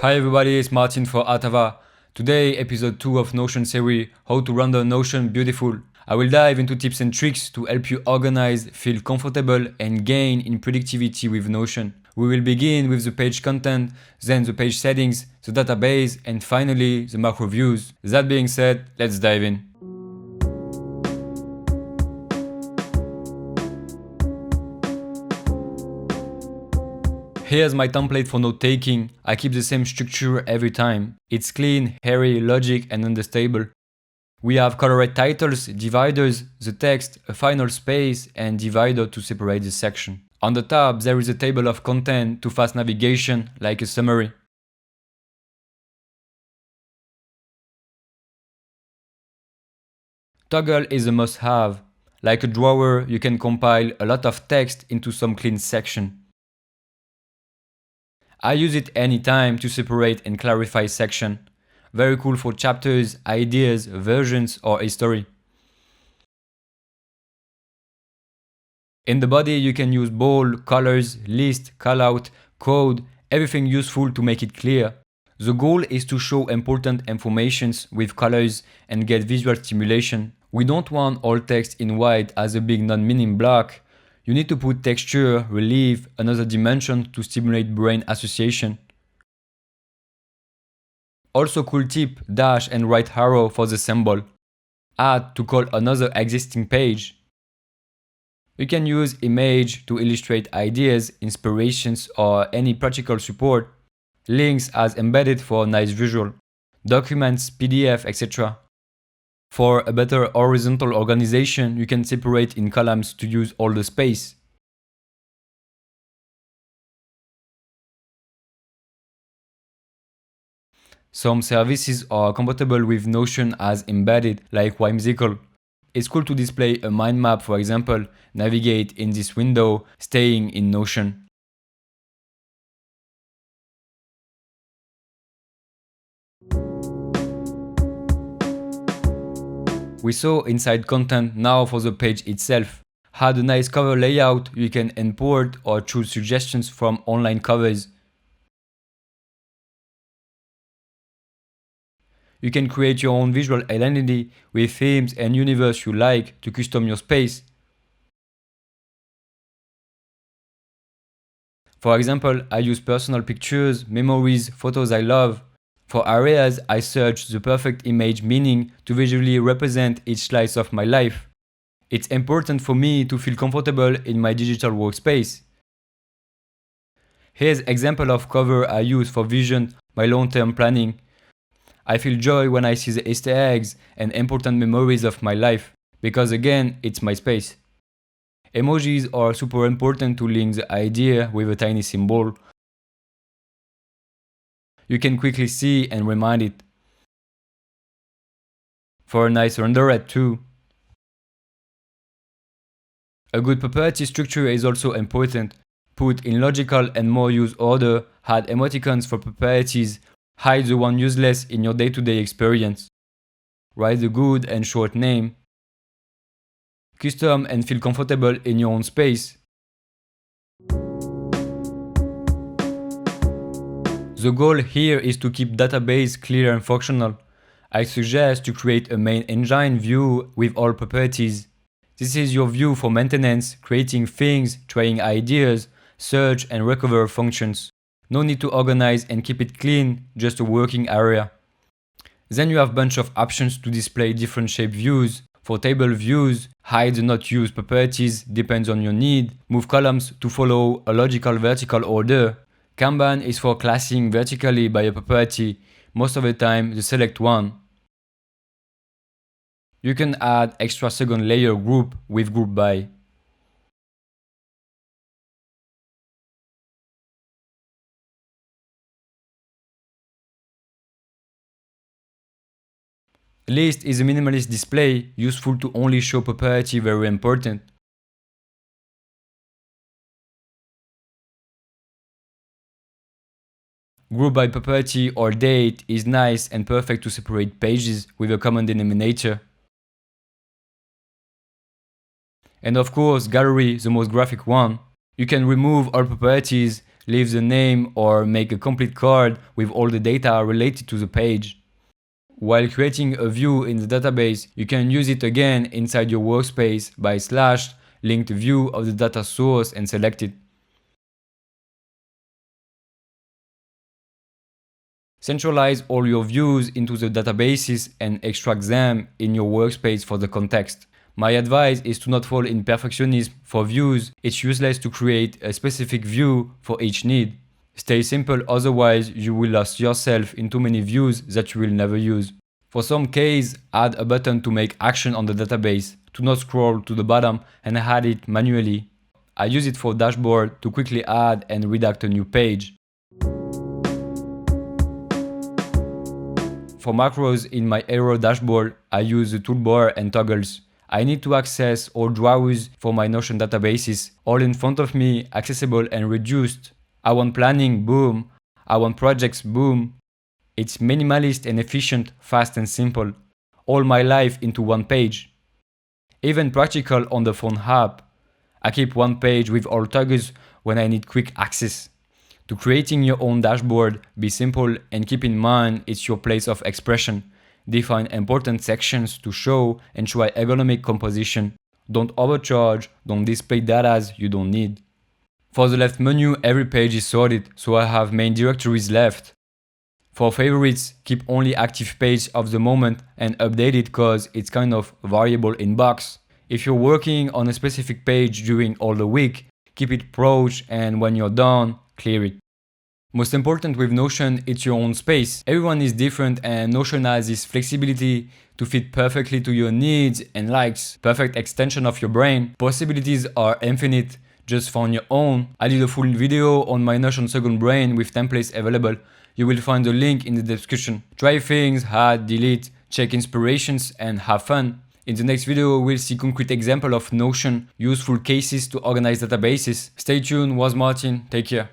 Hi everybody, it's Martin for Athava. Today, episode 2 of Notion Serie, how to render Notion beautiful. I will dive into tips and tricks to help you organize, feel comfortable and gain in productivity with Notion. We will begin with the page content, then the page settings, the database and finally the macro views. That being said, let's dive in. Here's my template for note-taking. I keep the same structure every time. It's clean, hairy, logic and understable. We have colored titles, dividers, the text, a final space and divider to separate the section. On the top there is a table of content to fast navigation like a summary. Toggle is a must-have. Like a drawer, you can compile a lot of text into some clean section. I use it anytime to separate and clarify section. Very cool for chapters, ideas, versions or history. In the body you can use bold, colors, list, callout, code, everything useful to make it clear. The goal is to show important informations with colors and get visual stimulation. We don't want all text in white as a big non-meaning block. You need to put texture, relief, another dimension to stimulate brain association. Also cool tip, dash and right arrow for the symbol. Add to call another existing page. You can use image to illustrate ideas, inspirations or any practical support. Links as embedded for nice visual. Documents, PDF, etc. For a better horizontal organization, you can separate in columns to use all the space. Some services are compatible with Notion as embedded, like Whimsical. It's cool to display a mind map, for example, navigate in this window, staying in Notion. We saw inside content, now for the page itself. Had a nice cover layout, you can import or choose suggestions from online covers. You can create your own visual identity with themes and universe you like to custom your space. For example, I use personal pictures, memories, photos I love. For areas, I search the perfect image meaning to visually represent each slice of my life. It's important for me to feel comfortable in my digital workspace. Here's an example of cover I use for vision, my long-term planning. I feel joy when I see the Easter eggs and important memories of my life, because again, it's my space. Emojis are super important to link the idea with a tiny symbol. You can quickly see and remind it. For a nice renderer too. A good property structure is also important. Put in logical and more used order, add emoticons for properties, hide the one useless in your day-to-day experience. Write the good and short name. Custom and feel comfortable in your own space. The goal here is to keep database clear and functional. I suggest to create a main engine view with all properties. This is your view for maintenance, creating things, trying ideas, search and recover functions. No need to organize and keep it clean, just a working area. Then you have a bunch of options to display different shape views. For table views, hide the not used properties, depends on your need. Move columns to follow a logical vertical order. Kanban is for classing vertically by a property, most of the time the select one. You can add extra second layer group with group by. List is a minimalist display, useful to only show property very important. Group by property or date is nice and perfect to separate pages with a common denominator. And of course, gallery, the most graphic one. You can remove all properties, leave the name, or make a complete card with all the data related to the page. While creating a view in the database, you can use it again inside your workspace by / link the view of the data source and select it. Centralize all your views into the databases and extract them in your workspace for the context. My advice is to not fall in perfectionism for views. It's useless to create a specific view for each need. Stay simple, otherwise you will lose yourself in too many views that you will never use. For some case, add a button to make action on the database. Do not scroll to the bottom and add it manually. I use it for dashboard to quickly add and redact a new page. For macros in my Aero dashboard, I use the toolbar and toggles. I need to access all drawers for my Notion databases, all in front of me, accessible and reduced. I want planning, boom. I want projects, boom. It's minimalist and efficient, fast and simple. All my life into one page. Even practical on the phone app. I keep one page with all toggles when I need quick access. To creating your own dashboard, be simple and keep in mind it's your place of expression. Define important sections to show and try ergonomic composition. Don't overcharge, don't display data you don't need. For the left menu, every page is sorted, so I have main directories left. For favorites, keep only active page of the moment and update it cause it's kind of variable inbox. If you're working on a specific page during all the week, keep it proj and when you're done, clear it. Most important with Notion, it's your own space. Everyone is different and Notion has this flexibility to fit perfectly to your needs and likes. Perfect extension of your brain. Possibilities are infinite, just find your own. I did a full video on my Notion second brain with templates available. You will find the link in the description. Try things, add, delete, check inspirations and have fun. In the next video, we'll see concrete example of Notion, useful cases to organize databases. Stay tuned, was Martin, take care.